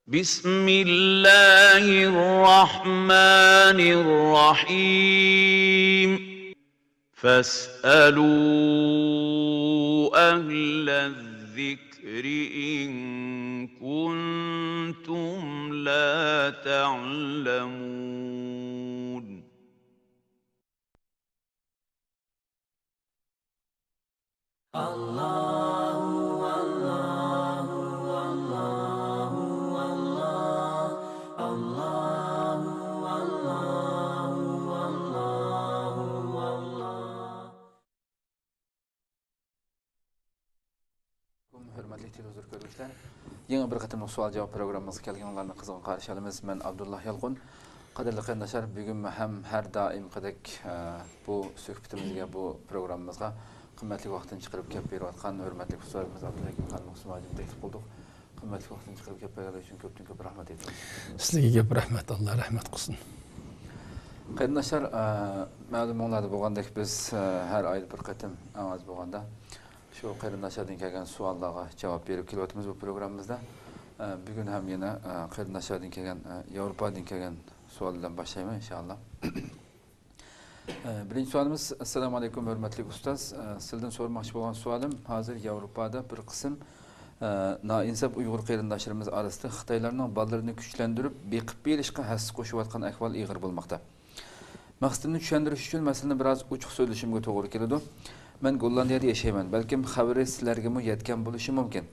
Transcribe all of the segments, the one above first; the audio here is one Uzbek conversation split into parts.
بسم الله الرحمن الرحيم فاسألوا أهل الذكر إن كنتم لا تعلمون Hürmetli televizyon görüşler. Yeni bir katılımlık sual cevap programımızı kelgenlerine kızgın karşı alımız. Ben Abdullah Yalqun. Qadirli qarindoshlar, bugun ham har doim qadek bu suhbatimizga, bu programmamizga qimmatli vaqtini chiqarib kelib berayotgan hurmatli ustozimiz Abdullah Yalqunni taklif qildik. Qimmatli vaqtini chiqarib kelib bergani uchun ko'p rahmat aytamiz. Sizlarga ko'p rahmat, Alloh rahmat qilsin. Qarindoshlar, ma'lum bo'lgandek biz har oy bir qatim ovoz bo'lganda shu qarindoshlardan kelgan savollarga javob berib kelyapmiz bu programmamizda. Bugun ham yana qarindoshlardan kelgan Yevropadan kelgan sualdan başlayayım inşallah. Birinci sualimiz, Assalamu alaikum hürmetli ustoz. Sizden sormakçı olan sualım, hazır Avrupa'da bir kısım nainsaf Uyghur qarindoshlarimiz arasında Xitoylarning ballarını güçlendirip beqib berishga hassi qo'shayotgan ahvol ig'ir bo'lmoqda. Maqsadimni tushuntirish uchun masalani biroz ochiq so'zlashimga to'g'ri keladi. Men Gollandiyada yashayman. Balkim xabari sizlarga yetgan bo'lishi mumkin.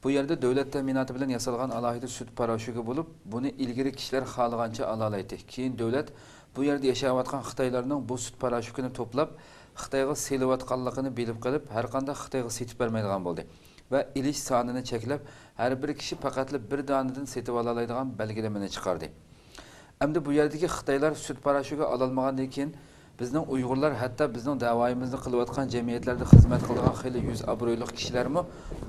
Bu yerde devlet teminatı bilen yasalgan alayida süt paraşütü bulup bunu ilgili kişiler xalagancha alalaydı. Keyin devlet bu yerde yaşayotgan Xitoylarning bu süt paraşütünü toplap Xitoyga selayotganligini bilib qilib har qanday Xitoyga setib bermaydigan bo'ldi. Va ilish sonini cheklab har bir kishi faqatli bir danadan setib olalaydigan belgilemani chiqardi. Endi bu yerdagi Xitoylar süt paraşütüga alalmagandan keyin bizning Uyg'urlar hatto bizning da'voyimizni qilayotgan jamiyatlarda xizmat qilgan xeyli yuz obro'li kishilarmi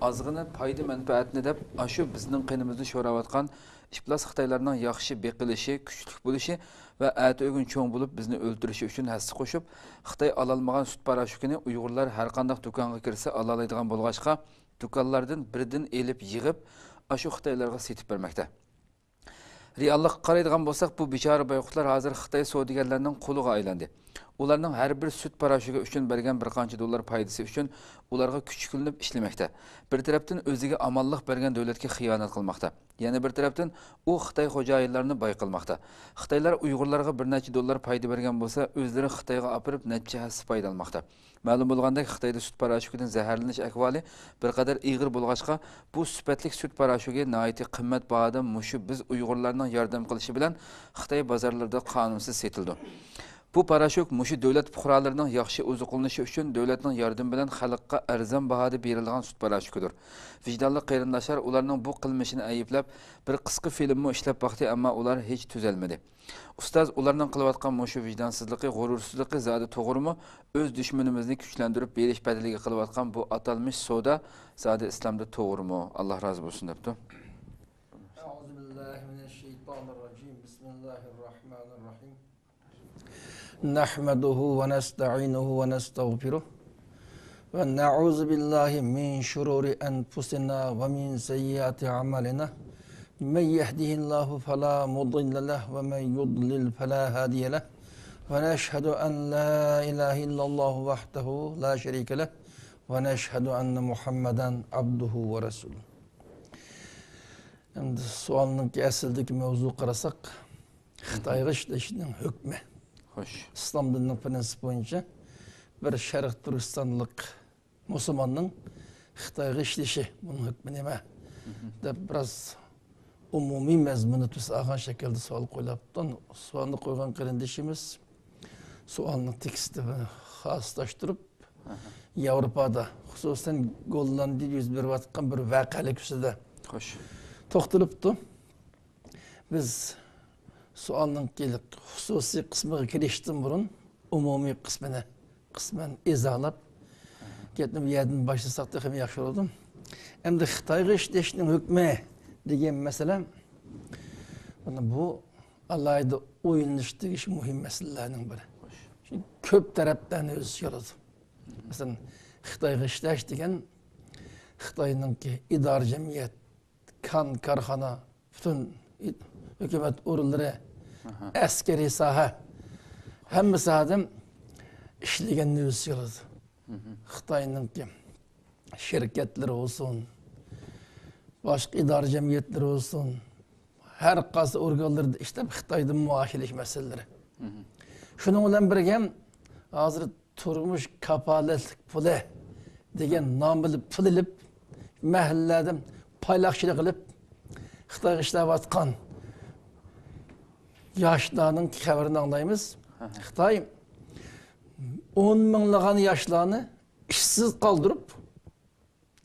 ozg'ina foyda manfaatni deb shu bizning qinimizni sho'rayotgan ishplas Xitoylarning yaxshi beqilishi, kuchli bo'lishi va ato'gun cho'ng bo'lib bizni o'ldirishi uchun hassi qo'shib Xitoy ololmagan sut paraşütini Uyg'urlar har qanday do'konga kirsa olalaydigan bo'lg'achqa do'konlardan biridan elib yig'ib shu Xitoylarga setib bermoqda. Reallik qaraydigan bo'lsak, bu bechora boyqushlar hozir Xitoy savdogarlarining qo'liga aylandi. Ularning har bir süt paraşütü uchun bergan bir qancha dollar foydasi uchun ularga kuch qilinib ishlamoqda. Bir tarafdan o'ziga amonlik bergan davlatga xiyonat qilmoqda. Yana bir tarafdan u Xitoy xo'jayinlarini boy qilmoqda. Xitoylar Uyg'urlarga bir necha dollar foyda bergan bo'lsa, o'zlari Xitoyga olib necha hassa foyda olmoqda. Ma'lum bo'lgandek, Xitoyda süt paraşütüdan zaharlanish ahvoli bir qadar ig'ir bo'lg'achqa, bu sifatli süt paraşütüga nihoyat qimmat bahada mushu biz Uyg'urlarning yordam qilishi bilan Xitoy bozorlarida qonunsiz setildi. Bu paraşüt mushu davlat fuqarolarining yaxshi oziqlanishi uchun davlatning yordami bilan xalqqa arzon bahada berilgan sut paraşütüdür. Vijdonli qarindoshlar ularning bu qilmishini ayblab bir qisqa filmni ishlab baxti, ammo ular hech tuzalmadi. Ustoz ularning qilayotgan mushu vijdonsizligi, g'urursizligi zodi to'g'rimi? O'z dushmanimizni kuchlantirib berish badaliga qilayotgan bu atalmish savdo zodi islomda to'g'rimi? Alloh rozi bo'lsin debdi. Bismillahirrahmanirrahim. نحمده ونستعينه ونستغفره ونعوذ بالله من شرور أنفسنا ومن سيئات أعمالنا من يهده الله فلا مضل له ومن يضلل فلا هادي له ونشهد أن لا إله إلا الله وحده لا شريك له ونشهد أن محمدا عبده ورسوله. Endi sualning asldagi mavzu qarasak, Xitoyga ishlashning hukmi. Hoş. İslam dininin prensibi boyunca bir Şərq Türkistanlık Müslümanın Xitayga işleşi bunun hükmü neme? De biraz umumi mezmunu tüsagan şekilde sual koyulaptan sualını koygan kardeşimiz sualının tekstini xaslaştırıp Avrupa'da hususen Gollandiyada yüz beriyotgan bir vakalik üstüde to'xtalibdi. Biz sualning xususiy qismiga kirishdan burun umumiy qismini qisman izohlab ketib yerdan boshlasak ham yaxshi bo'ladi. Endi Xitoyga ishlashning hukmi degan masala bu alayda o'ylanishdagi muhim masalalarning biri. Ko'p tarafdan o'z yo'ladi. Masalan, Xitoyga ishlash degan Xitoyning idora jamiyat, kan, korxona, bütün hükümet orunları, askeri saha, hemmesi adam işlegenini öz yaladı. Xitayning şirketleri olsun, başka idare cemiyetleri olsun, her qaysi organlarda işlep Xitay'ın muaşileş meseleleri. Şunun bilan birge hozir turmuş kapolatlik puli degan nom bilan pul ilib, mahallada payloqchilik qilib Xitoyga ishlayotgan yoshlarning xabarini anglaymiz. Xitoy 10 minglagan yoshlarni ishsiz qoldirib,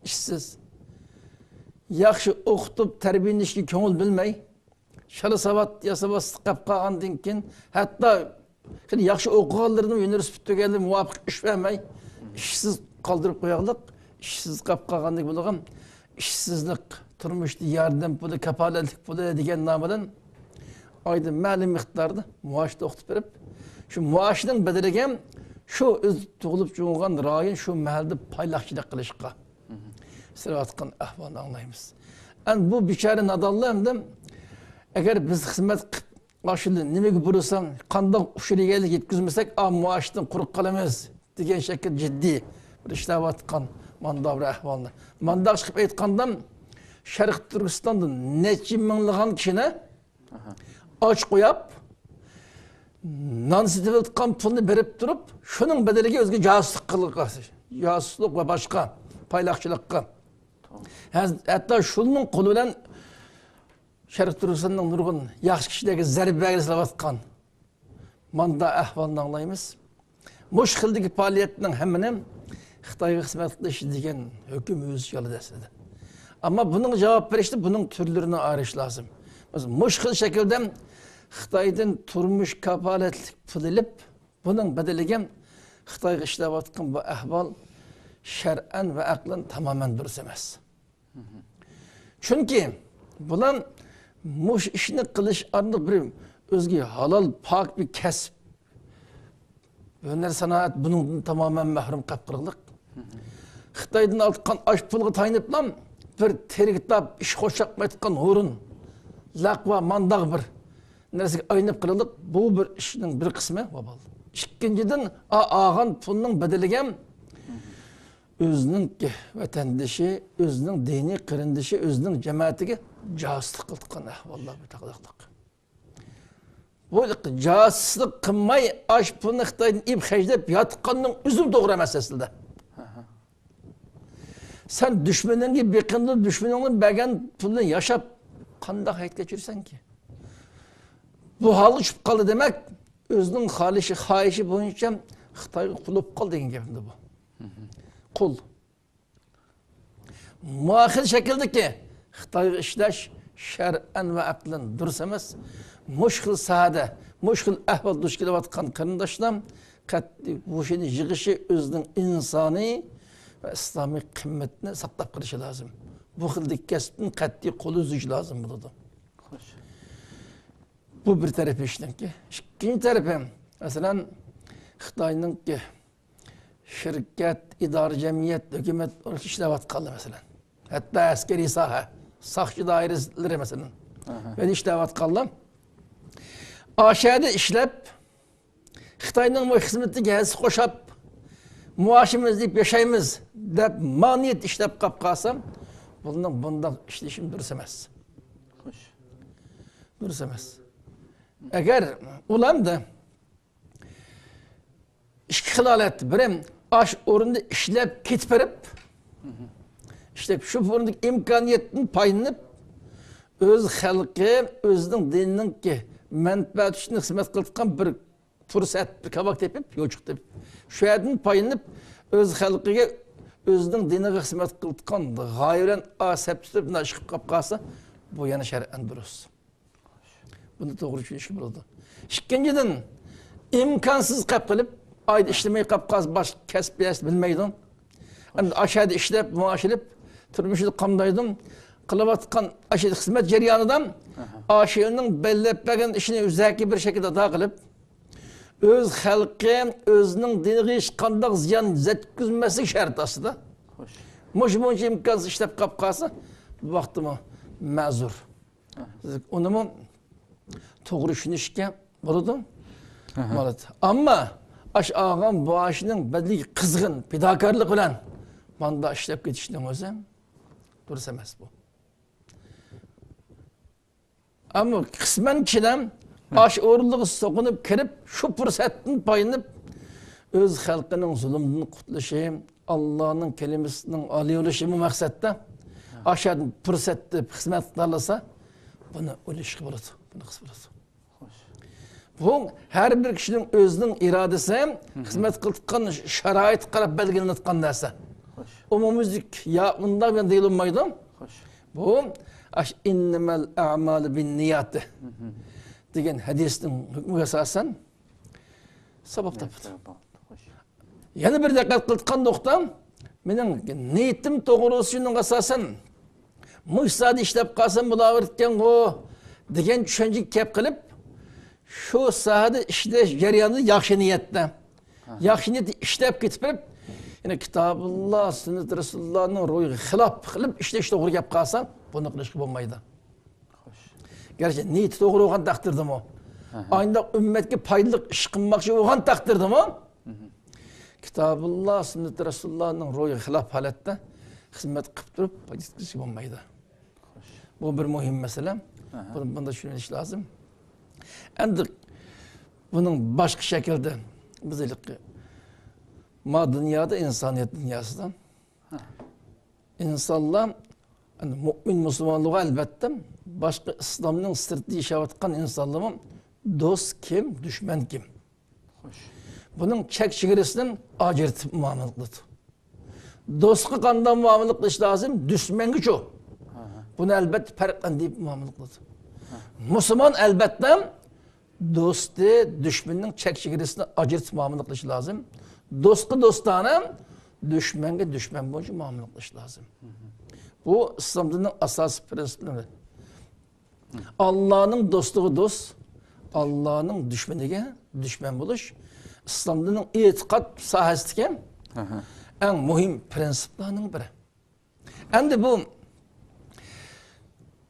ishsiz yaxshi o'qitib tarbiyalanishga ko'ngil bilmay, shala savat yasabas qilib qolgandan keyin hatto yaxshi o'qiganlarni universitet tugaganlar muvofiq ish bermay, ishsiz qoldirib qo'yaqliq, ishsiz qolib qolganlik bo'lgan ishsizlik, turmushda yordam puli, kapolatlik puli degan nom bilan oyda ma'lum miqdorda maosh o'qitib berib, shu maoshning bedeliga shu o'z tug'ilib cho'g'ilgan rayon shu mahalda payloqchilik qilishga sirayotgan ahvolni anglaymiz. Bu bechora nodonlar agar biz xizmat qilib nimaga burilsam, qandoq ushirigalik yetkazmasak, maoshdan quruq qolamiz degan shakl jiddiy bir ishlayotgan manda bir ahvolni. Manda chiqib aytganda Sharq Turkistonda necha minglagan kishini och qo'yib, non sotayotgan pulni berib turib, shuning bedeliga o'zga josuslik qilib, josuslik va boshqa payloqchilikqa. Hatto shuning qo'li bilan Sharq Turkistonning nurg'un yaxshi kishilarga zarba berayotgan manda ahvolni anglaymiz. Mush xildagi faoliyatning hammani Xitoyga xizmat qilish degan hukm o'z yo'lida aslida. Ammo buning javob berishda buning turlarini ayirish lozim. Biz mush xil shaklda Xitoydan turmush kapolatlik pul ilib, buning bedeliga Xitoyga ishlayotgan bu ahvol shar'an va aqlan tamoman durust emas. Chunki bular mush ishni qilish aniq bir o'zga halol pok bir kasb. Hunar sanoat bundan tamoman mahrum qilib qirliq. Xitoydan olgan osh pulga tayiniblam bir tergitap ish qo'shaqmayotgan o'rin laqva mandaq bir narsaga aynab qirliq. Bu bir ishning bir qismi vobal. Ikkinchidan olgan pulning bedeliga o'zining vatandoshi, o'zining diniy qarindoshi, o'zining jamoatiga josuslik qilgan ahvollar bir taqliqliq. Bu josuslik qilmay osh pulni Xitoydan ib xajlab yotganning o'zi to'g'ri emas aslida. Sen düşmanınki beqinli düşmanının bergan pulni yashab qanday hayot kechirsanki? Bu hol tushib qoldi demak, o'zining xohishi bo'yicha Xitoyga qulib qoldi degan gapimdi bu. Qul. Muaxil shakldagi Xitoyga ishlash shar'an va aqlan durust emas. Mushkil sahada, mushkil ahvol duch kelayotgan qarindoshlar qat'iy bu ishni yig'ishi o'zining insoniy ve İslami kıymetini saqlab qilishi lazım. Bu xildagi kasbni qat'iy qo'l uzish lazım bo'ladi. Bu bir tarafı ishninki. İkinci tarafı, masalan, Xitoyning shirkat, idora jamiyat, hukumat ishlayotganlar masalan. Hatto askeriy soha, soqchi doiralari masalan. Ve ishlayotganlar Aşağıda ishlab Xitoyning bu xizmatiga his qo'shib muaşimiz deyip yaşayımız deb maniyet işlep qap qalsam, bundan işleyişim durust emas. Durust emas. Eğer ulam da ikki xil holat, birim ash o'rinda ishlab ketib berib, ishlab shu o'rinda imkoniyatni payinib, o'z xalqi, o'zining dinining manfaat uchun xizmat qilgan bir fursat, bir kabak tepib, yo'chiq tepib, shu yerdan payinib, o'z xalqiga, o'zining diniga xizmat qilgan g'oyadan asabsizib chiqib qolib qolsa, bu yana shar'an durust. Buni to'g'ri tushunishga bo'ladi. Ikkinchidan, imkonsiz qilib qilib, oyda ishlamay qolib qolsa, boshqa kasb bilmaydi. Endi aşağıda ishlab, muoshilib, turmushini qamdaydim, qilayotgan aşağıda xizmat jarayonidan aşığının bellab bergan ishini o'zaki bir shaklda ado qilib, öz xalqi, özünün diniga hech qanday ziyon yetkazmaslik shart ostida. Mush imkonsiz ishlab qolib qolsa, bu vaqtda ma'zur. Onu mu to'g'ri tushunishga bo'ladi. Bo'ladi. Ammo ash ağam bu işning badlik qizg'in fidokorlik bilan manda ishlab ketishning o'zi durust emas bu. Ammo qisman kishilar ash o'rinligiga so'qinib kirib, shu fursatdan foydalanib o'z xalqining zulmdan qutilishi, Allohning kalimasining oliy bo'lishi maqsadda aşadan fursatni xizmat qilsa, buni o'lishga bo'ladi, buni qilsa bo'ladi. Bu her bir kişinin özünün iradesi hizmet kıldıkkan şarait qarab belgilenetkan narsa. Umumizlik ya bundan ben değil olmaydı. Bu innemel a'malu bin niyati degan hadisning hukmiga asosan sabab topdi. Yana bir diqqat qilgan nokta mening niyetim to'g'risining asosan mushsadi ishlab qolsam bo'lavergan o degan tushuncha kelib qilib şu sahada işleş jarayonida yaxshi niyatda. Yaxshi niyat ishlab ketib, yine Kitabullah, Sünnet Resulullah'ning ruhiga xilof qilib ishlash to'g'ri gap qolsa, buni qilishga bo'lmaydi. Gerçi niyati to'g'ri bo'lgan taqdirdami? Ayında ümmetga foydali ish qilmoqchi bo'lgan taqdirdami? Kitabullah, Sünnet Resulullah'ning ruhiga xilof holatda xizmat qilib turib foydalashga bo'lmaydi. Bu bir muhim masala. Bunda tushunish lozim. Endi bunun başka şekilde bizlik ma dünyada insaniyet dünyasından insanlar yani mümin Müslümanlığı elbette başka İslam'ın sırtı yaşavatkan insanlığın dost kim, düşman kim? Bunun çek çigirisinin acırtıp muamele kılıdı. Dost'a kandan muamele kılıç lazım, düşman güç o. Bunu elbette farklandırıp muamele kılıdı. Müslüman elbette dostu, düşmanın çek çigirisini acırtıp muamele kılıç lazım. Dost'a dostana, düşmanga düşman boyunca muamele kılıç lazım. Bu İslam'ın asas prensipleri. Allah'ın dostluğu dost, Allah'ın düşmanıga düşman buluş. İslam'ın itiqat sahasındaki en mühim prensiplerinin biri. Endi bu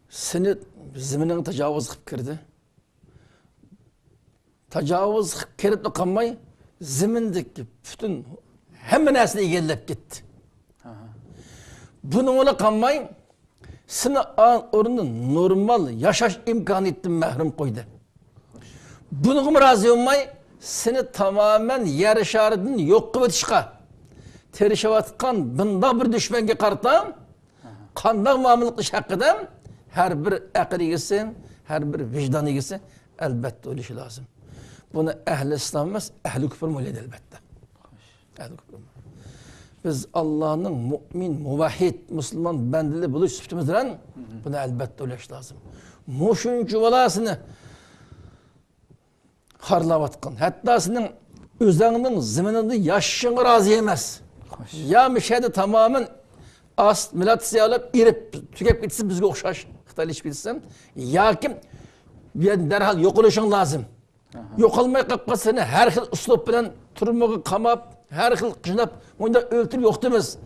seni zeminin tecavüz kılıp kirdi. Tecavüz kılıp kirip de kalmay, zemindeki bütün hemen nesini egellep gitti. Bunun ola kalmay, seni orada normal yaşaş imkaniyetinden mahrum koydu. Bunun razı olmay, seni tamamen yer şaridin yok kıvıtışka, terişevatkan bunda bir düşmenge kartan, kandak muamelik iş hakkında her bir akıllıgisi, her bir vicdanıgisi elbette oluşu lazım. Bunu ehl-i İslam etmez, ehl-i küfür müyledi elbette. Ehl-i küfür müyledi. Biz Allah'ın mümin, muvahhid, Müslüman, bendili buluş süptümüzden bunu elbette oluşu lazım. Muşuncu valasını harlavatkan, hatta senin özlerinin zemininde yaşını razı yemez. Ya müşahede tamamen as, milatisi alıp, irip, tükep gitsin bizge okşaş, Xitaylı iş bilsem, ya kim bir derhal yok oluşun lazım. Yok olmaya kalkma seni her yıl üslup bilen turmuğu kamap, her yıl kışınap, onda öldürüp yok demez.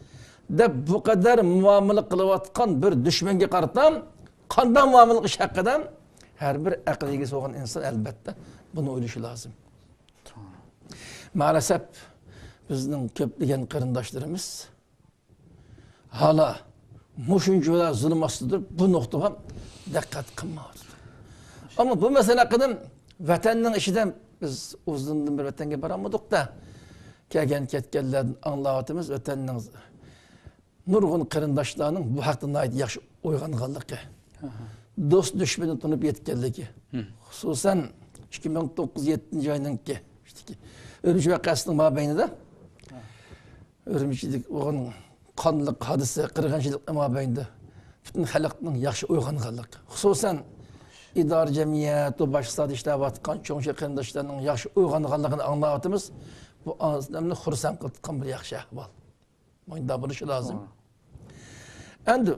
De bu kadar muamele kılıvatkan bir düşmenge kartam, kandan muamele iş hakkıdan her bir akıllıgisi olan insan elbette bunu ölüşü lazım. Maalesef bizden köplügen kırındaşlarımız hala muşuncular zulüm astıdır. Bu noktaya dikkat kılmalıdır. Ama bu mesele hakkında vatanın işinden biz uzunluğun bir vatanga baramadık da kelgen ketkenlerden anlavatımız vatanın nurgun kırındaşlarının bu hakkında ait yaxşı uyganlığı. Dost düşmanı tanıp yetkenligi. Hususan 2009-7 ayının ki Örümcü vakasının mabeyinde Örümcülik onun kanlıq hadise, qırğınçılık mabeyinde bütün halkının yaxşı uyganlığı. Hususan idare cemiyet, o başsada işlep atkan, çoğun şey kırındaşlarının yaxşı uyganlığını anlavatımız bu anlamda xursan qıldıqan bir yaxşı ahval. Bunda buluşu lazım. Endi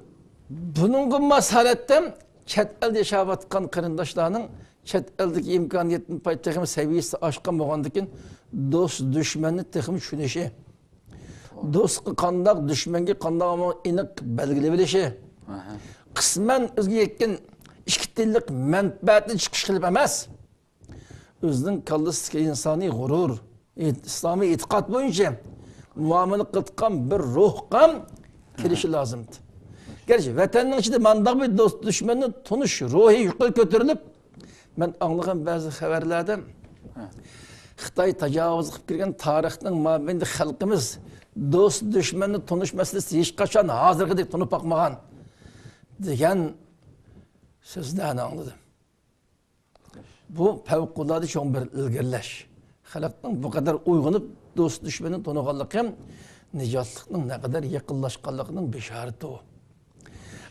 bunun masalette chet elde yaşap atkan kırındaşlarının chet eldeki imkaniyetin pay texim seviyesi aşkan boğandıkin dost düşmanı texim şunuşi. Dost kandak düşmanı kandak ama inik belgili bilişi. Kısmen özgü yekken ikki tillik manfaatni chiqish qilib emas, o'zining kallasidagi insoniy g'urur, islomiy e'tiqod bo'yicha muomala qilayotgan bir ruhga kirishi lozimdi. Gerçi vatanning ichida mandaq bir do'st dushmanni tunish ruhi yuqori ko'tarilib, men anglagan ba'zi xabarlarda Xitoy tajovuz qilib kirgan tarixning mobaynida xalqimiz do'st dushmanni tunish masalasi hech qachon hozirgidek tunib boqmagan degan so'zlarni angladim. Bu favqulodda cho'ng bir ilgirlash. Xalqning bu qadar uyg'onib do'st dushmanni tuniganligi ham nijotlikning ne kadar yaqinlashganligining beshorati.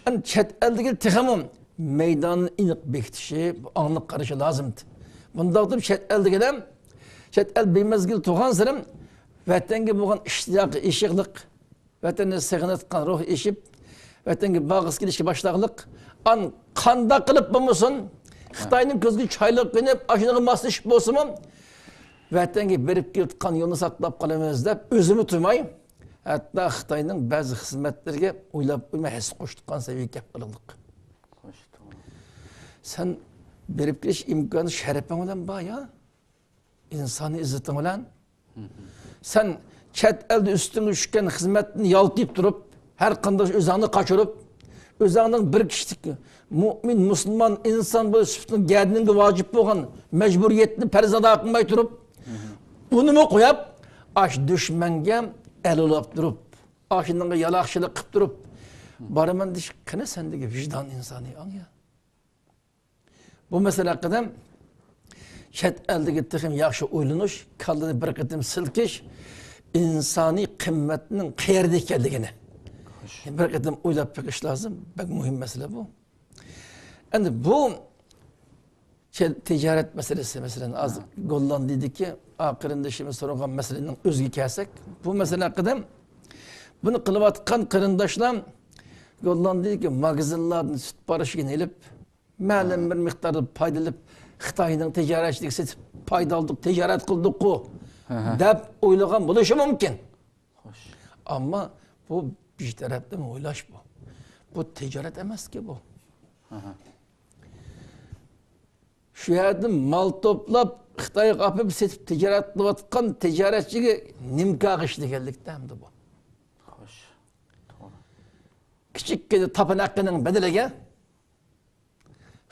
An chet eldagi texamum meydanın iniq bekitishi, anliq qarashi lozimdi. Bundaqda chet eldagilar chet el bemezgil tug'an sirim vatanga bo'lgan ishtiyoq, eshiqliq, vatanni sig'inayotgan ruh eshib, vatanga bag'is kelishga boshlaqliq, an qanda qilib bo'lmasin, Xitoyning ko'ziga choyliq qilib, ashinaga moslashib bo'lsin, vatanga berib ketgan yo'lni saqlab qolamiz deb o'zimi tuymay, hatta Xitoyning ba'zi xizmatlarga o'ylab qo'ymay his qo'shtirgan saviyaga kelib qoldik. Sen berib kelish imkoni sharafing bilan bor ya. İnsani izzeting bilan. Sen chet elde üstüne tushgan xizmatni yaltib turib, har qanday o'zingni qochirib, o'zingning bir kishilik mu'min, musulmon inson bo'lib sifatning gadininga vojib bo'lgan majburiyatni farz ado qilmay turib, unimi qo'yib, ash dushmanga elolab turib, ashunga yaloqchilik qilib turib, boraman deyish qani sendagi vijdon insoniy anga. Bu masala haqida chet eldagi texim yaxshi o'ylanish, kallani bir qatim silkish, insoniy qimmatning qayerda ekanligini bir qatim o'ylab chiqish lozim. Bak muhim masala bu. Endi bu tijorat masalasi, masalan, az Gollandiyadagi oxirida shimiz so'ragan masalaning o'ziga kelsak, bu masala haqida buni qilayotgan qarindoshlar Gollandiyadagi magazinlarni sut parishini ilib, ma'lum bir miqdorda foydalanib Xitoyning tijoratchilik setib foyda oldik, tijorat qildik-ku deb o'ylagan bo'lishi mumkin. Ammo bu bir tarafdan o'ylash bu. Bu tijorat emas-ki bu. Shu yerda mal to'plab Xitoyga olib setib tijorat qilayotgan tijoratchiga nimkoh ish deganlikda hamda bu. Xo'sh. To'g'ri. Kichikkina tapanoqning badaliga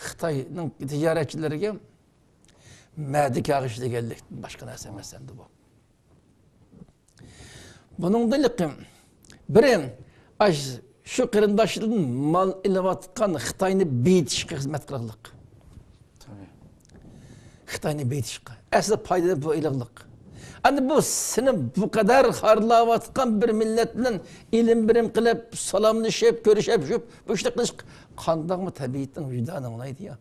Xitoyning tijoratchilariga ma'di kag'ish deganlik boshqa narsa emas endi bu. Buningdan liqim birim shu qarindoshlardan mal ilayotgan Xitoyni beyitishga xizmat qilganlik. Tabii. Xitoyni beyitishga. Asli foyda bu ilig'lik. Endi bu seni bu kadar xorlayotgan bir millat bilan ilm birim qilib, salomlashib, ko'rishib, bu ishni qilish qandaqmi tabiatning vijdoni o'ynaydi ya.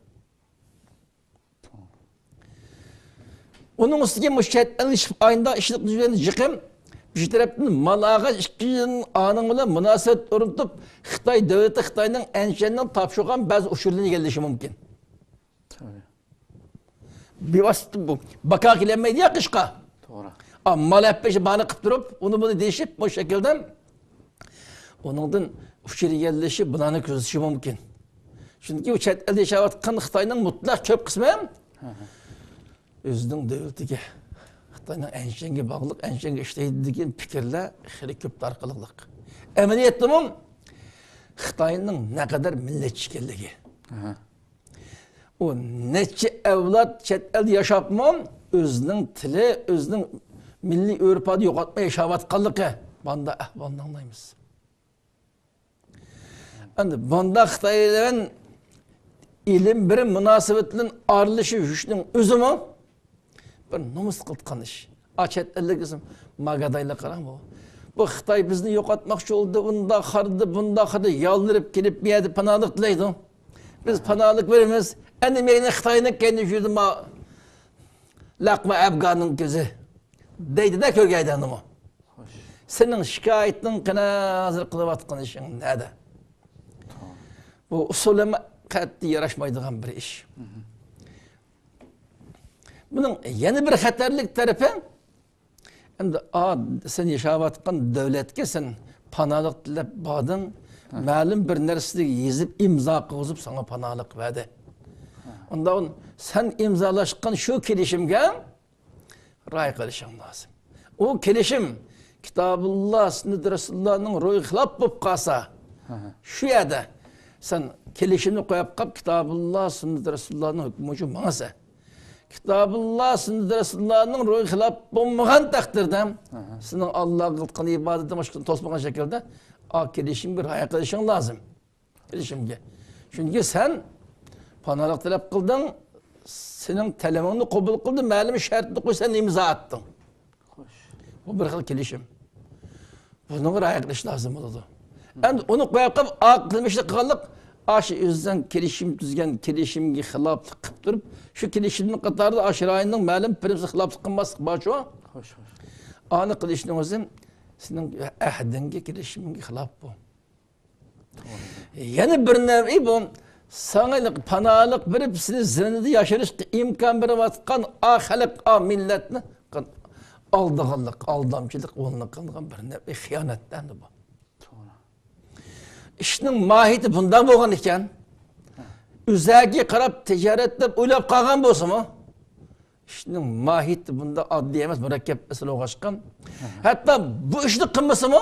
Onun ustiga mushat ayında ishlik düzeni yiqim, bir tarafdan malaga 2 yil aning bilan munosabat o'rnatib, Xitoy davlati Xitoyning anshandan topshirgan ba'zi usullarni egallashi mumkin. Tabii. Bevosita bu. Baqa kelinmaydi ya qishqa. To'g'ri. Ammo lappeshi bani qilib turib, uni buni deyishib, bu shakldan oningdan ushir egallashi bunani ko'zishi mumkin. Chunki u chet elda yashayotgan Xitoyning mutlaq ko'p qismi o'zining davlatiga, Xitoyning anshanga bog'liq, anshanga ishlaydi degan fikrlar xili ko'p tarqaliqliq. Amaliyotda Xitoyning naqadar millatchi ekanligi. O necha avlod chet elda yashapmi, o'zining tili, o'zining milliy urf-odatini yo'qotmay yashayotganligi bunda ahvolni anglaymiz. Endi bunda Xitoy bilan ilim bir munosabatlan arilishi yushning o'zimi bir nomus qilgan ish. Chet ellikizm magadaylar qarang bu. Bu Xitoy bizni yo'qotmoqchi bo'ldi, unda xardi, bunda xardi yoldirib kelib bu yerda panohlik tilaydi. Biz panohlik beramiz. Endi meni Xitoyning kendi yurdim laqma Afg'onning ko'zi deydi-da ko'rgaydanmi? Sening shikoyating qana hozir qilayotgan ishing nada? Bu usulama qat'iy yarashmaydigan bir ish. Bunun yana bir xatarlik tarafi, endi sen yashayotgan davlatga sen panohlik tilab bording, ma'lum bir narsani yezib imzo qo'yib sana panohlik berdi. Ondan sen imzalaşkan şu kelişimge ray kılışın lazım. O kelişim Kitabullah, Sünnet Resulullah'ın ruhu hilap bulup kalsa şu yerde sen kelişimini koyup kap Kitabullah, Sünnet Resulullah'ın hükmücü manasa. Kitabullah, Sünnet Resulullah'ın ruhu hilap bulmayan takdirde senin Allah'a kıldıkını ibadetin başkasını tosmayan şekilde o kelişim bir hayal kılışın lazım. Kelişimge. Çünkü sen panalık talep kıldın, senin telefonunu kabul kıldın, malum şartını koy, sen imza attın. Bu bir xil kelişim. Bunu bir ayaklışı lazım oldu. Endi onu koyup aklımızda kalıp, aşı yüzden kelişim düzgen, kelişimge xilaplık kıp durup, şu kelişimin katarda aşırayının malum primsi xilaplık kılmazlık başı o. Anı kılışının özüm, senin ahdinge kelişiminge xilap bu. Yani bir nevi bu, sana panalık verip seni zinede yaşarış imkan verip atkan halk, milletini aldığanlık, aldamcılık onunla kılgan bir nevi hıyanetten de bu. İşinin mahiyeti bundan boğan iken, üzerine karab ticaretle uylap kalgan bolsa mu? İşinin mahiyeti bunda adli emas, mürekkep mesele oğaşkan. Hatta bu işini kılması mı?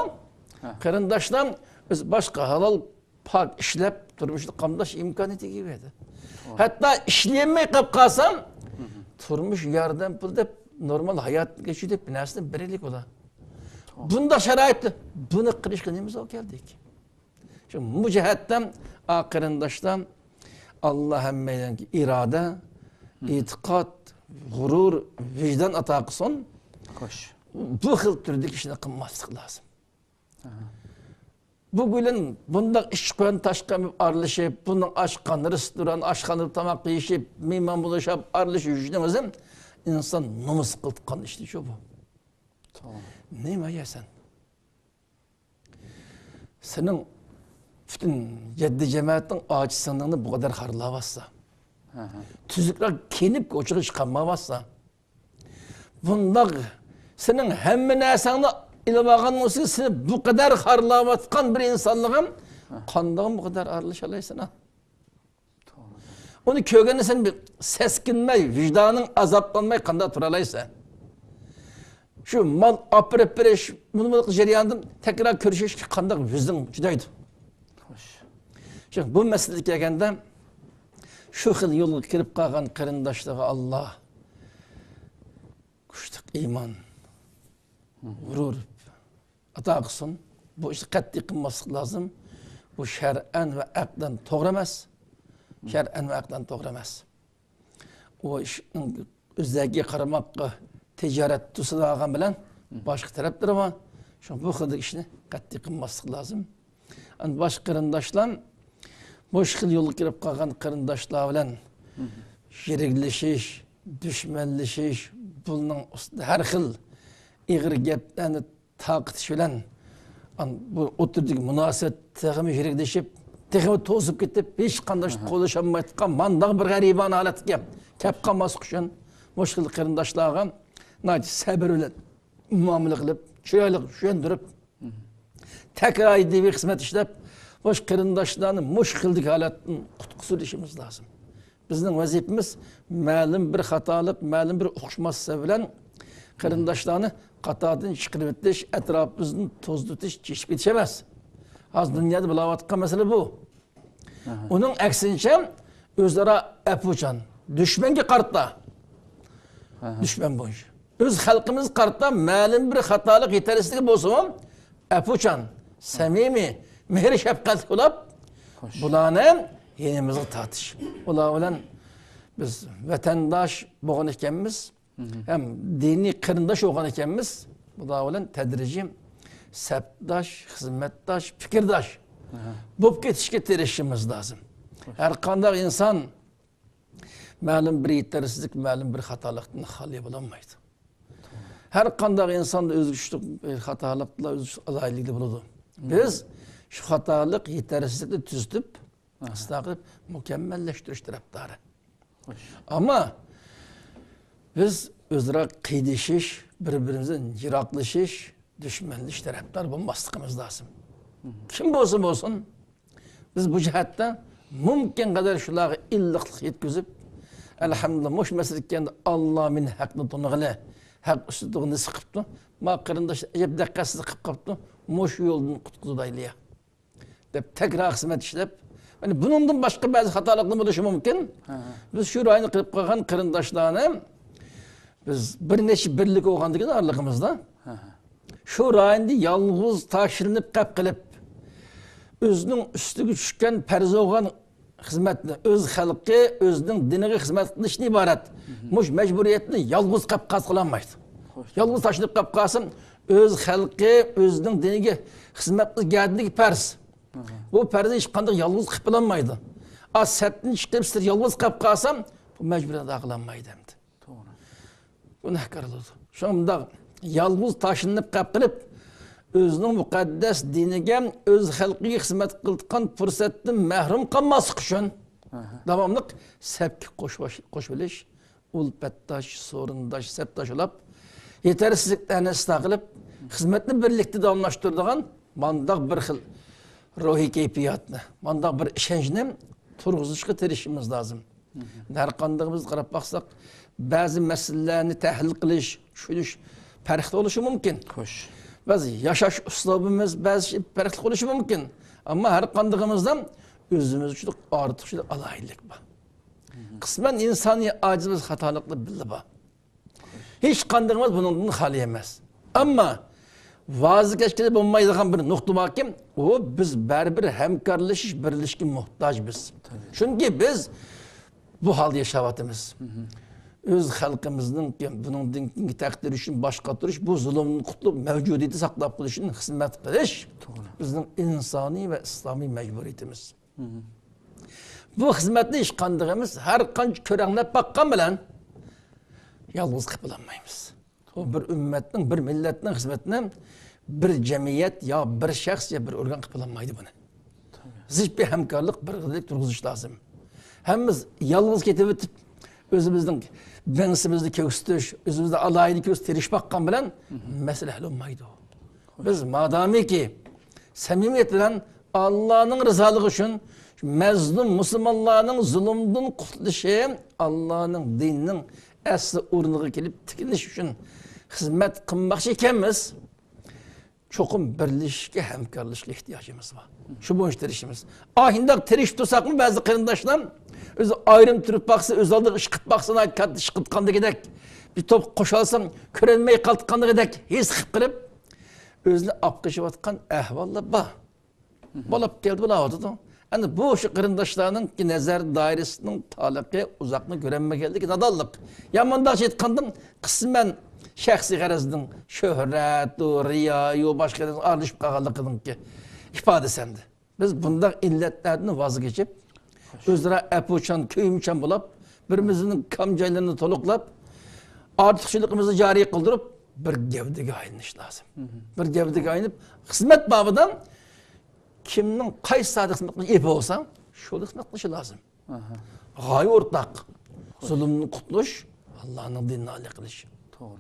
Kırındaşlar biz başka halal pak işlep turmuşlu kamdaş imkaniyeti gibi edi. Hatta işleyemey kap kalsam turmuş yardım pıldı normal hayat geçiyor deyip binasında birilik ola. Bunda şaraitle bunu kırışkınımız o geldik. Şimdi bu cihetten akırındaştan Allah hemmeyden ki irade, itikat, gurur, vicdan atakısın. Bu hıl türdeki işine kılmazlık lazım. Bugün bunda iş koyan taşkan arlaşıp, bunun aşkan, restoran, aşkanır tamak yiyişip, mimam bulaşıp, arlaşıp yüzünemezim. İnsan namus kıltıkan işte şu bu. Neyme ya sen? Senin bütün ceddi cemaatin acısınlığını bu kadar harlavazsa, tüzükler kenip koçuğu çıkarmavazsa, bunda senin hemen esanla ilmağın olsun seni bu kadar harlavatkan bir insanlığın kandığın bu kadar arlaşalaysın ha. Onu kögeni sen bir seskinmey, vicdanın azaplanmay kanda turalaysa. Şu mal apre bunu jeriyandım tekrar körüşeş ki kandak yüzün cüdaydı. Şimdi bu mesele gelgende şu xil yolu kirip kalgan kırındaşlığı Allah kuştuk iman gurur ata kılsın. Bu işte katli kılması lazım. Bu şer'en ve akden doğru emas. Şer'en ve akden doğru emas. O işin özdeki karamak ticaret tusulağın bilen başka tarafları var. Şu bu kadar işini katli kılması lazım. Yani baş kırındaşlar bu şekil yolu kirip kalgan kırındaşlar bilen şerikleşiş, düşmanlaşış, bunun her xil İğir geplerini takıtış bilen bu oturduk münasebet tekimi şerikleşip tekimi tozup gitip hiç kandaş konuşamaydıkkan mandag bir gariban halet kep kalmaz kuşan moşkil kırındaşlarga sabır bilen muamele kılıp çöylik şöndürüp tekrar bir hizmet işlep boş kırındaşlarını moşkildik haletin kutkusul işimiz lazım. Bizning vazifemiz ma'lum bir hatalık, ma'lum bir uquşmazsa bilen kırındaşlarını qatadan chiqirib o'tish, atrofimizni to'zitib chishib ketishemez. Hozir dunyoda bilayotgan mesele bu. Onun aksincha o'zaro apuchan, dushmanga qarta. Dushman bo'yicha. O'z xalqimiz qarta ma'lum bir xatolik yetarlisligi bo'lsa ham apuchan, samimiy, mehr shafqat qilib bularni yenimizga tortish. Ular bilan biz vatandosh bo'lgan ekanmiz. Hem dini kırındaş olan ekemiz, bu da olan tedricim, septaş, hizmettaş, fikirdaş. Bu ketişke terişimiz lazım. Her kandak insan, malum bir yetersizlik, malum bir hatalıktan hali bulamaydı. Her kandak insan da özgüçlük, hatalıkla adaylıkla buludu. Biz şu hatalık, yetersizlikle tüzüp, ıslahıp, mükemmelleştiriş taraftarı. Ama biz özra kıydışış, birbirimizden yiraklaşış, düşmanlık taraftar bulmaslıkımız lazım. Kim olsun olsun, biz bu cihatta mümkün kadar şularga illiqlik yetkizip, elhamdülillah muş meseleken Allah min haqqını tonug'ila, haq üstüdüğünü sıkıptı. Ma qırındaş ejep daqqasız qıp qaptı. Muş yoldan qutquzudaylıya. Dep tekrar xizmet işlep. Yani bunundan başka bazı hatalıklı buluşu mümkün. Biz şu rayını qilib qo'ygan qarindoshlarni biz bir neçe birlik olgandık aralığımızda. Şu rayında yalnız taşırınıp qap qilib özünün üstüge tushgan farz olgan xizmatni öz xalqi özünün diniga xizmat qilishdan iborat. Mush majburiyatni yalnız qap qaz qilolmaydi. Yalnız taşınıp qap qalsam öz xalqi özünün diniga xizmat qilganligi farz. Bu farzni hech qanday yalnız qilib bo'lmaydi. Asatni chiqib sizlar yalnız qap qalsam bu majburiyat aqlanmaydi endi. To'g'ri. Gunohkor bo'ladi. Shunda yalnız taşınıp qap qilib özünün muqaddas diniga öz xalqiga xizmat qilgan fursatdan mahrum qolmaslik uchun davomli sabki qo'shilish, ulpatdosh, so'rindosh, saptashlab yetersizliklarni istaqilib xizmatni birlikda davomlashtiradigan mandaq bir xil ruhiy kayfiyatni, mandaq bir ishonchni turg'izishga tirishimiz lozim. Har qanday qarab baqsak, ba'zi masalalarni tahlil qilish, tushunish farqli bo'lishi mumkin. Xo'sh. Bazı yaşaş uslubumuz bazı farklı oluşu mümkün. Ama her kandığımızdan özümüz için artışlık alaylık var. Kısmen insani acizimiz hatalıklı bildi var. Hiç kandığımız bunun haliyemez. Ama vazgeçkili bulmayacağım bir nokta var ki o biz bir hemkarlaşış, birleşki muhtaç biz. Çünkü biz bu hal yaşavatımız. Öz xalqimizning bunun dinki taqdiri uchun boshqa turish, bu zulmni qutlab mavjudiyatni saqlab qolish uchun xizmat qilish bizning insoniy va islomiy majburiyatimiz. Bu xizmatni hech qandig'imiz har qancha ko'ranglab baqqan bilan yolg'iz qilib olmaymiz. O bir ummatning, bir millatning xizmatini bir jamiyat yo bir shaxs yo bir organ qilib olmaydi buni. Biz bir hamkorlik, birlik turg'izish lozim. Hammamiz yolg'iz ketib o'tib özümüzün bensimizde köstüş, özümüzde alayını köstürüş bakkan bilen mesele olmaydı o. Biz madami ki samimiyet bilen Allah'ın rızalığı için mezlum Müslümanların zulümden kurtuluşu, Allah'ın dininin asli uğruna gelip tikiliş için hizmet kılmak ikenmiz. Çokum birleşke hemkarlaşka ihtiyacımız var. Şu bu işlerişimiz. Ahinde teriş tutsak mı bazı kırındaşlar özü ayrım türüp baksa, öz aldık ışkıt baksana, ışkıtkandı gidek. Bir top koşalsam, körenmeyi kaltıkandı gidek. Hiç sıkıp kılıp, özünü apkışı batkan ehvalla bah. Balap geldi, bula oldu da. Yani bu şu kırındaşlarının ki nazar dairesinin talıqı, uzaklığı görenme geldi ki nadallık. Yamandaş etkandım, kısmen şahsi garazının şöhret, riya, başka arlışıp kağalıkının ki ifade sendi. Biz bundan illetlerini vazgeçip, özlere epuçan, köyümçan bulup, birimizin kamcaylarını toluklap, artıkçılığımızı cari kıldırıp, bir gevdege ayınış lazım. Bir gevdege ayınıp, hizmet babından kiminin kay saat hizmetini ipi olsa, şöyle hizmet kılışı lazım. Gayi ortak, zulümünü kutluş, Allah'ın dinini âli kılışı. Doğru.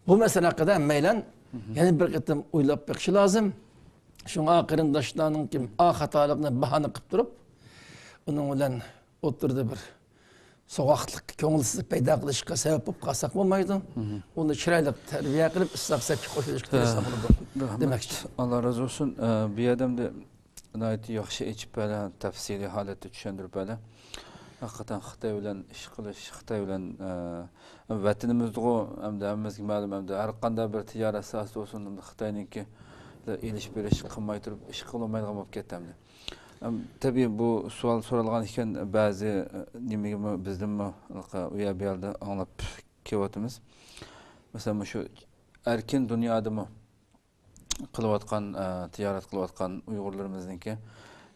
Bu mesele kadar meylen, yani bir kıtım uylap bekişi lazım. Şuna kırındaşlarının kim, hatalıkını bahane kıp durup, bunun bilen oturdu bir soğuklık, köngülsüzlük payda kılışka sebep olup kalsak olmaydı. Onu çırayla terbiye kılıp ıslak sepki koşuluşka demek için. Allah razı olsun. Bir adam da nayeti yaxşı içip böyle tefsili halette düşündürüp böyle. Hakikaten Xitay bilen iş kılış, Xitay bilen vatanimizde o hem de hemmizge malum hem de her qanday bir ticaret esası olsun hem de Xitay'ninki iliş bir iş kılmay turup iş kılmaydigan bolup ketdi. Tabii bu sual sorulgan iken bazı nimegimi bizdinmi uya bir yerde anlap kevatimiz. Mesela şu erkin dünyada mı kılıvatkan, ticaret kılıvatkan Uygurlarımızınki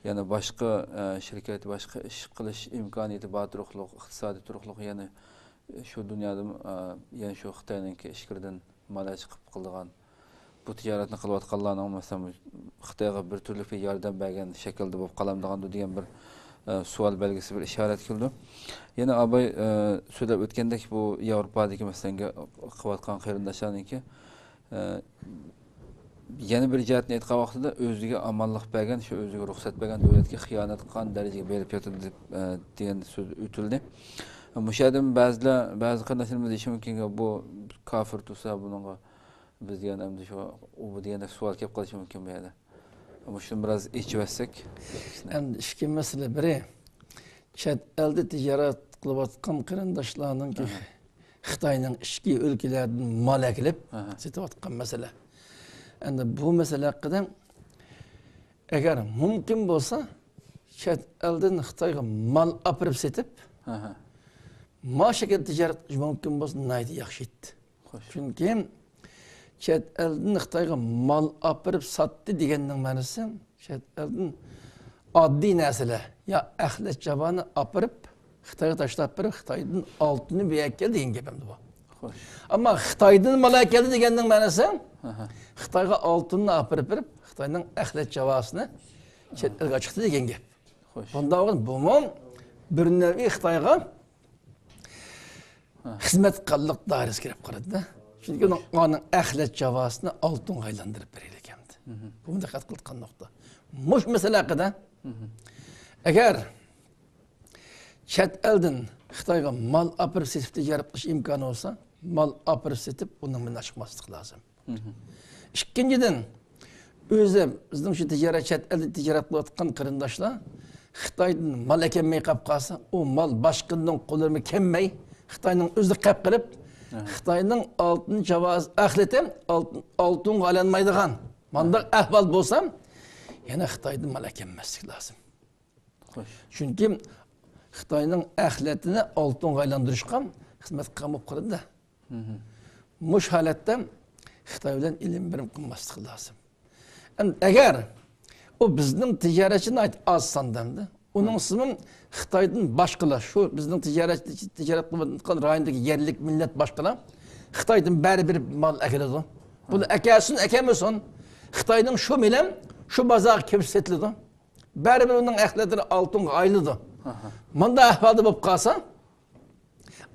yani başka şirket, başka iş kılış imkaniyeti, batırıqlıq, iqtisadi turuqlıq yani şu dünyada yani şu Xitay'ninki işkirden mala çıkıp kıldıgan bu ticaretini kılıvatkanlarının mesela Xitayga bir türlü bir yardım bergen şekilde bolup kalamdığandı diyen bir sual belgesi bir işaret kıldı. Yine abay söylep ötkendeki bu Avrupa'daki mesela kıvatkan kıyırındaşlarınki yana bir jihatni aytgan vaqtida o'ziga omonlik bergan, shu o'ziga ruxsat bergan davlatga xiyonat qilgan darajaga berib yotdi degan so'z o'tildi. Mushadim ba'zi qandaşlarımız deyişi mümkün bu kafir tutsa bununla biz degan endi shu u deganda savol kelib qolishi mumkin bu yerda. Ama shuni biroz echivetsek. Endi ikki masala biri chet elda tijorat qilayotgan qarindoshlarning Xitoyning ichki o'lkalardan mol kelib setayotgan masala. Endi bu masala haqida agar mumkin bo'lsa chet eldan Xitoyga mol olib setib ma şekilde ticaret mümkün olsa neydi yaxşı etti. Çünkü chet elden Xitoyga mal apırıp sattı deganning ma'nosi chet elden oddiy narsalar ya axlat jabani apırıp Xitoyga tashlab berib Xitoydan oltinni buyakka degan gap endi bu. Ammo Xitoydan mal keldi deganning ma'nosi Xitoyga oltinni apırıp berib Xitoyning axlat jabasini chet elga chiqdi degan gap. Bunda bu bir nevi Xitoyga xizmat qillik dairasiga kirib qoladi. Chunki uning axlat javosini oltinga aylantirib berar ekan. Bu diqqat qilgan nuqta. Mush masala haqida agar chet eldan Xitoyga mal olib setib tijorat qilish imkoni bo'lsa, mal olib setib uning bilan chiqmaslik lozim. Ikkinchidan o'zi bizning shu tijorat chet elda tijorat qilayotgan qarindoshlar Xitoydan mal kelmay qolib qolsa, u mal boshqaning qo'llarga kelmay Xitoyning o'zi qilib qilib, Xitoyning oltin javoz axlatim oltinga aylanmaydigan. Manda ahvol bo'lsa, yana Xitoydan mal kelmaslik lozim. Chunki Xitoyning axlatini oltinga aylantirishga xizmat qilib qoladi. Mush holatda Xitoy bilan ilm birim qilmaslik lozim. Agar o bizning tijoratchini az sandanda, onun ismi Xitoydan boshqalar, shu bizning tijorat qilayotgan rayondagi yerlik millat boshqalar Xitoydan baribir mal akeladi. Buni akasin, akamasin Xitoyning shu bilan shu bozorga kelib sotiladi. Baribir uning axlatini oltinga ayladi. Manda ahvolda bo'lib qolsa,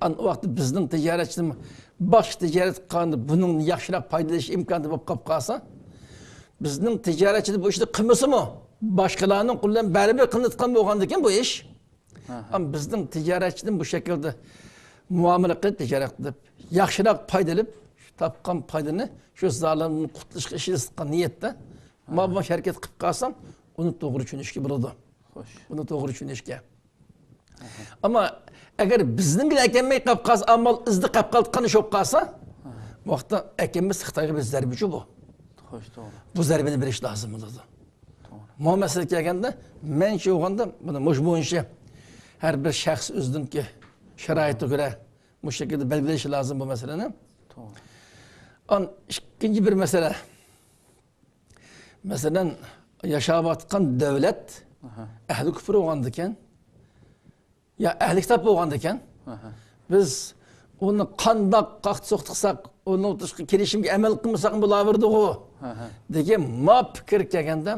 an vaqtda bizning tijoratchilar bosh tijorat qilganda buning yaxshiroq foydalanish imkoni bo'lib qolsa, bizning tijoratchilar bu ishni qilmasimi? Başkalarının kullan beraber kılıntıkan bo'lgandan bu iş. Ama bizning tijoratchilar bu şekilde muamele qilib tijorat qilib, yaxshiroq foydalanib, topgan foydani shu zalimni qutlashga ishlatgan niyatda ma'lum harakat qilib qolsam, uni to'g'ri tushunishga bo'ladi. Uni to'g'ri tushunishga. Ama agar bizning bilan ekanmay qolib qolsa, amal izdi qolib qolgan shu qolsa, vaqtda ekanimiz Xitoyga bir zarbichi bu. Bu zarbini berish lozim bo'ladi. Bu mesele kelganda men shu o'g'anda buni mush bo'yicha har bir shaxs o'zininki sharoitiga ko'ra bu shaklda belgilashi lozim bu masalani. To'g'ri. İkinci bir mesele. Masalan, yashayotgan davlat ahli kufr bo'lganda ekan, ya ahli kitob bo'lganda ekan, biz uni qandoq qaqsoqtiqsak, uni o'tishga kelishimga amal qilmasak bo'laverdi-ku degan ma fikr kelganda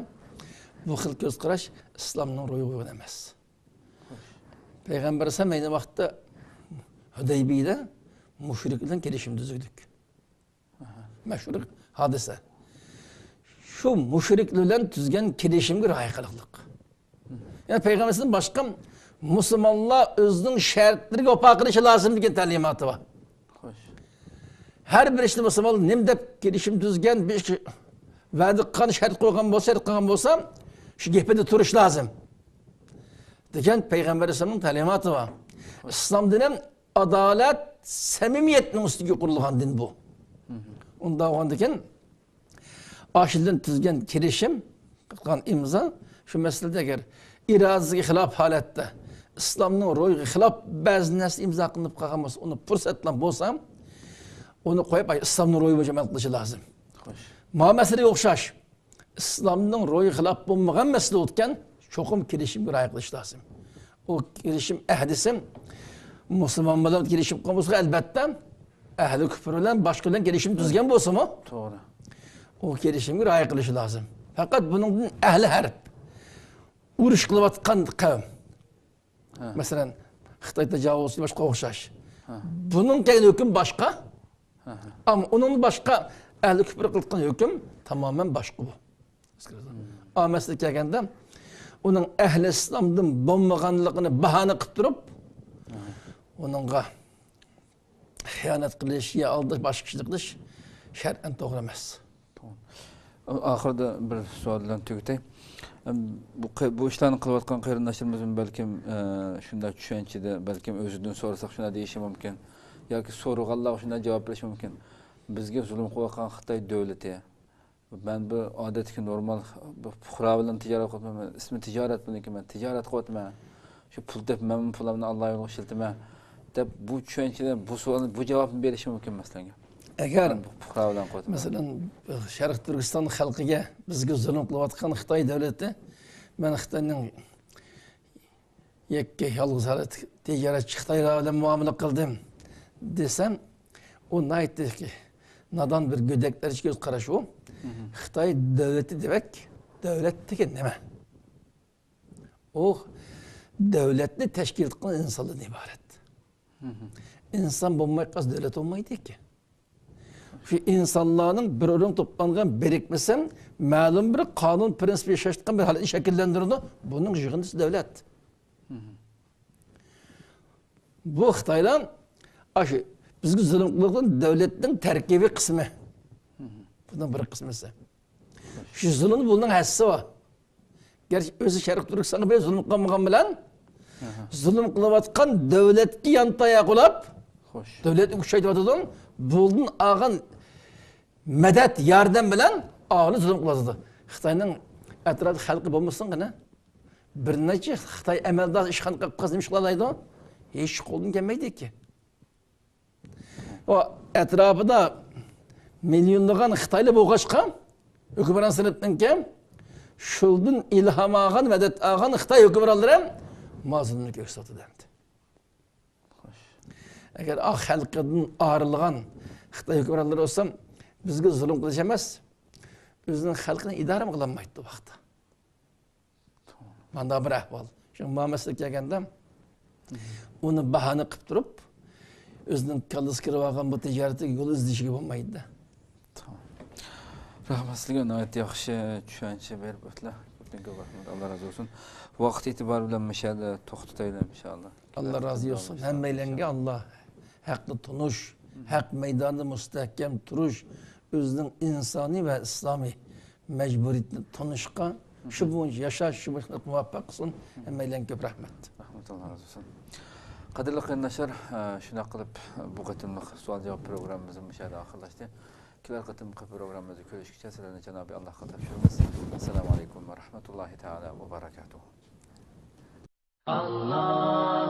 bu xil ko'z qarash islomning ro'yxatida emas. Payg'ambar alayhisalom ayni vaqtda Hudaybiyada mushrik bilan kelishim tuzdik. Mashhur hodisa. Shu mushrik bilan tuzgan kelishimga rioya qildik. Yani Peygamberimizin boshqa musulmonlar o'zining shartlariga vafo qilishi lozim degan ta'limoti bor. Har bir ishni musulmonlar nim deb kelishim tuzgan, va'da qilgan, shart qo'ygan bo'lsa, şu gepede turuş lazım. Degan Peygamber Aleyhisselam'ın talimatı var. İslam dinin adalet, samimiyetinin üstüge kurulgan din bu. Onda oğandaki aşilden tüzgen kirişim, kılgan imza, şu meselede eğer iradesiga xilaf halette, İslam'ın ro'yiga xilaf bazı narsa imza qilib qolgan bo'lsa, uni fursatlan bo'lsa, uni qo'yib İslam'ın ro'yi bo'yicha amal qilishi lozim. Ma masalaga o'xshash. İslam'ın ro'yi xilaf bo'lmagan masala o'tgan, cho'qim kelishimga rioya qilish lozim. O kelishim ahdisi musulmon bilan kelishim qilgan bo'lsa, albatta ahli kufr bilan boshqa bilan kelishim tuzgan bo'lsa-mu? To'g'ri. O kelishimga rioya qilish lozim. Faqat buning ahli harb urush qilayotgan qavm. Masalan, Xitoy tajovuzchi boshqa o'xshash. Bunun kelgan hukm boshqa. Ama onun başka Ahli küfür qilgan hukm tamamen boshqa bu. Amasli kelganda uning ahli islomdan bo'lmaganligini bahona qilib turib, uningga xiyonat qilish, ya aldash, boshqa ishni qilish shar'an to'g'ri emas. Oxirida bir savol bilan tugatay. Bu ishlarni qilayotgan qarindoshlarimiz balkim shunday tushunchida, balkim o'zidan so'rasak shunday deyishi mumkin yoki so'rag'anlar shunday javob berishi mumkin. Bizga zulm qilayotgan Xitoy davlati. Ben bu odatki normal fuqaro bilan tijorat qilmayman. Ismi tijorat buniki, men tijorat qilyapman. Shu pul deb men pulimni Alloh yo'liga ishlatman deb bu tushunchada bu savolni bu javobni berishi mumkin masalan. Agar fuqaro bilan qo'ydim. Masalan, Sharq Turkiston xalqiga bizga zulm qilayotgan Xitoy davlati, men Xitoyning yakka yolg'iz tijoratchi Xitoylar bilan muomala qildim desam, u naytiki nadan bir gödeklerçi göz qaraşı o. Xitoy davlati demek, davlat degan nima? O davlatni tashkil qilgan insondan iborat. İnsan bo'lmay qaz davlat olmaydi ki. Şu insanların bir o'rin to'plangan birikmesem, ma'lum bir qonun prinsipi yashashgan bir holatni shakllantiradi. Buning yig'indisi davlat. Bu Xitoydan aşı bizga zulm qilgan davlatning tarkibiy qismi. Bundan bir qismisi. Şu zulm bunun hassi var. Gerçi özü Sharq Turkistonga bir zulm qilmagan bilan zulm qilayotgan davlatga yantaya qilib, davlatni kuchaytiradigan bundan olgan madad yordam bilan ahli zulm qiladi. Xitoyning atrofida xalqi bo'lmasin qana. Bir necha Xitoy amaldor ishxon qilib qizim ishlaydi. Hech qo'ldan kelmaydi ki. O etrafında milyonlagan Xitoyli bo'lg'achqa hukmron sinfdan kim shuldan ilhom olgan, madad olgan Xitoy hukmronlari ham mazlumni ko'rsatdi. Agar ah xalqidan ayrilgan Xitoy hukmronlari olsa, bizga zulm qilish emas, o'zining xalqini idora qila olmaydi bu vaqtda. Mana bir ahvol. Shu muomalasga kelganda uni bahona qilib turib, özünün kallası kirib olgan bu tijarati yo'l izlashga bo'lmaydi. Rahmat sizga nihoyat yaxshi tushuncha berib o'tdilar. Ko'p rahmat. Alloh razı olsun. Vaqt e'tibori bilan mashada to'xtataylik inshaalloh. Allah razı olsun. Hammalarga Allah haqni tunush, haq maydonida mustahkam turish, o'zining insoniy va islomiy majburiyatini tunishga, shu bo'yicha yashash, shu bo'yicha muvaffaq qilsin. Hammalarga ko'p rahmat. Rahmat, Alloh razı olsun. Qadrli qarindoshlar, shuna qilib bu qatimliq savol javob programmamizni mashada oxirlashdi. Kelar qatimliq programmamizni ko'rishgacha sizlarni Janobi Allohga topshiramiz. Assalomu alaykum va rahmatullohi taala va barakatuh. Allah